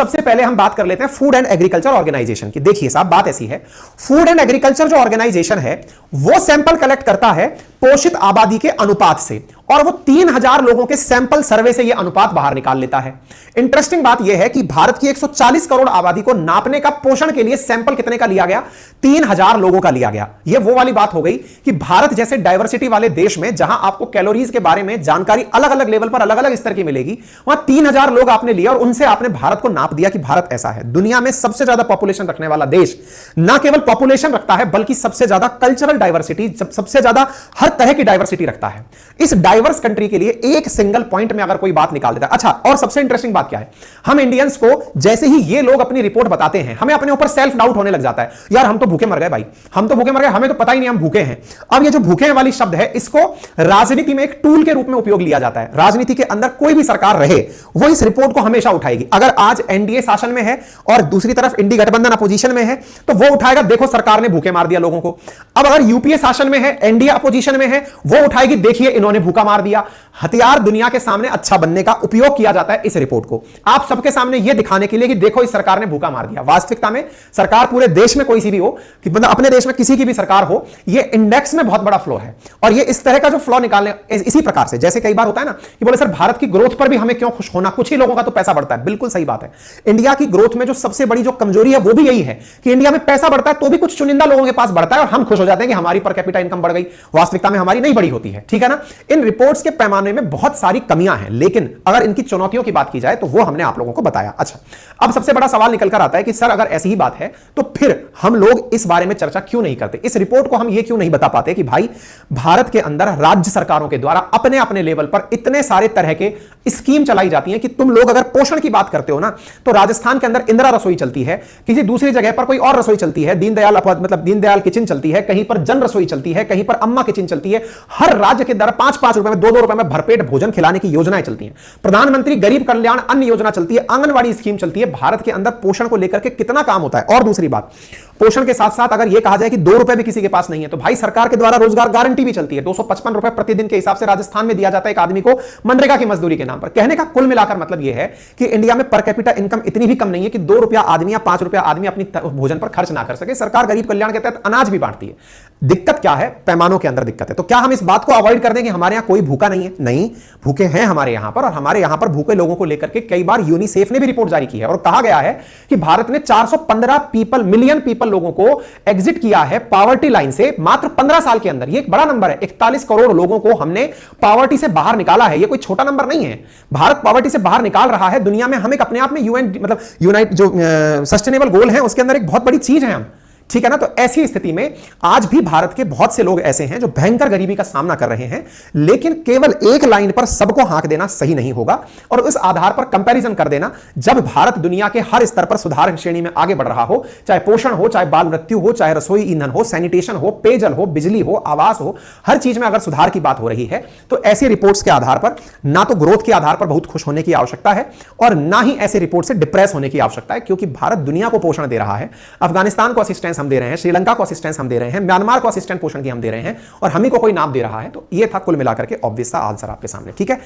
सबसे पहले हम बात कर लेते हैं फूड एंड एग्रीकल्चर ऑर्गेनाइजेशन की। देखिए साहब, बात ऐसी है, फूड एंड एग्रीकल्चर जो ऑर्गेनाइजेशन है वो सैंपल कलेक्ट करता है पोषित आबादी के अनुपात से, और वो 3000 लोगों के सैंपल सर्वे से ये अनुपात बाहर निकाल लेता है। इंटरेस्टिंग बात यह है कि भारत की 140 करोड़ आबादी को नापने का पोषण के लिए सैंपल कितने का लिया गया? 3000 लोगों का लिया गया। ये वो वाली बात हो गई कि भारत जैसे डाइवर्सिटी वाले देश में जहां आपको कैलोरीज के बारे में जानकारी अलग अलग लेवल पर अलग अलग स्तर की मिलेगी, वहां 3000 लोग आपने लिया और उनसे आपने भारत को नाप दिया कि भारत ऐसा है। दुनिया में सबसे ज्यादा पॉपुलेशन रखने वाला देश ना केवल पॉपुलेशन रखता है बल्कि सबसे ज्यादा कल्चरल डाइवर्सिटी, सबसे ज्यादा हर तरह की डाइवर्सिटी रखता है। इस डाइवर्स कंट्री के लिए एक सिंगल पॉइंट में अगर कोई बात निकाल देता है। अच्छा, और सबसे इंटरेस्टिंग बात क्या है, हम इंडियंस को जैसे ही ये लोग अपनी रिपोर्ट बताते हैं, हमें अपने ऊपर सेल्फ डाउट होने लग जाता है, यार हम तो भूखे मर गए भाई, हम तो भूखे मर गए, हमें तो पता ही नहीं हम भूखे हैं। अब ये जो भूखे वाली शब्द है, इसको राजनीति में एक टूल के रूप में उपयोग लिया जाता है। राजनीति के अंदर कोई भी सरकार रहे, वो इस रिपोर्ट को हमेशा उठाएगी। अगर आज एनडीए शासन में है और दूसरी तरफ इंडी गठबंधन अपोजिशन में है, तो वो उठाएगा, देखो सरकार ने भूखे मार दिया लोगों को। अब अगर यूपीए शासन में है, एनडीए अपोजिशन में है, वो उठाएगी, देखिए इन्होंने भूखा मार दिया। हथियार दुनिया के सामने अच्छा बनने का उपयोग किया जाता है इस रिपोर्ट को, आप सबके सामने यह दिखाने के लिए कि देखो इस सरकार ने भूखा मार दिया। वास्तविकता में सरकार पूरे देश में कोई सी भी हो, कि मतलब अपने देश में किसी की भी सरकार हो, यह इंडेक्स में बहुत बड़ा फ्लॉ है। और यह इस तरह का जो फ्लॉ निकालने, इसी प्रकार से जैसे कई बार होता है ना कि बोले सर भारत की ग्रोथ पर भी हमें क्यों खुश होना, कुछ ही लोगों का तो पैसा बढ़ता है। बिल्कुल सही बात है। इंडिया की ग्रोथ में जो सबसे बड़ी जो कमजोरी है वो भी यही है कि इंडिया में पैसा बढ़ता है तो भी कुछ चुनिंदा लोगों के पास बढ़ता है और हम खुश हो जाते हैं कि हमारी पर कैपिटा इनकम बढ़ गई। वास्तविकता में हमारी नहीं बढ़ी होती है, ठीक है ना। इन रिपोर्ट्स के पैमाने में बहुत सारी कमियां हैं, लेकिन अगर इनकी चुनौतियों की बात की जाए तो वो हमने आप लोगों को बताया। अच्छा, अब सबसे बड़ा सवाल निकल कर आता है कि सर अगर ऐसी ही बात है तो फिर हम लोग इस बारे में चर्चा क्यों नहीं करते, इस रिपोर्ट को हम ये क्यों नहीं बता पाते कि भाई भारत के अंदर राज्य सरकारों के द्वारा अपने अपने लेवल पर इतने सारे तरह के स्कीम चलाई जाती हैं कि तुम लोग अगर पोषण की बात करते हो ना, तो राजस्थान के अंदर इंदिरा रसोई चलती है, किसी दूसरी जगह पर कोई और रसोई चलती है, दीनदयाल किचन चलती है, कहीं पर जन रसोई चलती है, कहीं पर अम्मा किचन चलती है। हर राज्य के द्वारा 5-5 रुपए में, 2-2 रुपए में भरपेट भोजन खिलाने की योजनाएं चलती हैं। प्रधानमंत्री गरीब कल्याण अन्न योजना चलती है, आंगनवाड़ी स्कीम चलती है। भारत के अंदर पोषण को लेकर के कितना काम होता है। और दूसरी बात, पोषण के साथ साथ अगर यह कहा जाए कि 2 रुपए भी किसी के पास नहीं है, तो भाई सरकार के द्वारा रोजगार गारंटी भी चलती है। 255 रुपए प्रतिदिन के हिसाब से राजस्थान में दिया जाता है एक आदमी को मनरेगा की मजदूरी के नाम पर। कहने का कुल मिलाकर मतलब यह है कि इंडिया में पर कैपिटा इनकम इतनी भी कम नहीं है कि 2 रुपया आदमी या 5 रुपया आदमी अपनी भोजन पर खर्च ना कर सके। सरकार गरीब कल्याण के तहत अनाज भी बांटती है। दिक्कत क्या है? पैमानों के अंदर दिक्कत है। तो क्या हम इस बात को अवॉइड कर दें कि हमारे यहां कोई भूखा नहीं है? नहीं, भूखे हैं हमारे यहां पर, और हमारे यहां पर भूखे लोगों को लेकर के कई बार यूनिसेफ ने भी रिपोर्ट जारी की है और कहा गया है कि भारत ने 415 मिलियन पीपल लोगों को एग्जिट किया है पावर्टी लाइन से मात्र 15 साल के अंदर। ये एक बड़ा नंबर है। 41 करोड़ लोगों को हमने पावर्टी से बाहर निकाला है। ये कोई छोटा नंबर नहीं है। भारत पावर्टी से बाहर निकाल रहा है। दुनिया में हम एक अपने आप में यूएन मतलब यूनाइट जो सस्टेनेबल गोल है उसके अंदर एक बहुत बड़ी चीज है हम, ठीक है ना। तो ऐसी स्थिति में आज भी भारत के बहुत से लोग ऐसे हैं जो भयंकर गरीबी का सामना कर रहे हैं, लेकिन केवल एक लाइन पर सबको हाँक देना सही नहीं होगा और उस आधार पर कंपैरिजन कर देना। जब भारत दुनिया के हर स्तर पर सुधार श्रेणी में आगे बढ़ रहा हो, चाहे पोषण हो, चाहे बाल मृत्यु हो, चाहे रसोई ईंधन हो, सैनिटेशन हो, पेयजल हो, बिजली हो, आवास हो, हर चीज में अगर सुधार की बात हो रही है, तो ऐसी रिपोर्ट्स के आधार पर ना तो ग्रोथ के आधार पर बहुत खुश होने की आवश्यकता है और ना ही ऐसे रिपोर्ट से डिप्रेस होने की आवश्यकता है, क्योंकि भारत दुनिया को पोषण दे रहा है। अफगानिस्तान को असिस्टेंस हम दे रहे हैं, श्रीलंका को असिस्टेंस हम दे रहे हैं, म्यांमार को असिस्टेंट पोषण की हम दे रहे हैं, और हम ही को कोई नाम दे रहा है। तो ये था कुल मिलाकर के ऑब्वियस सा आंसर आपके सामने, ठीक है।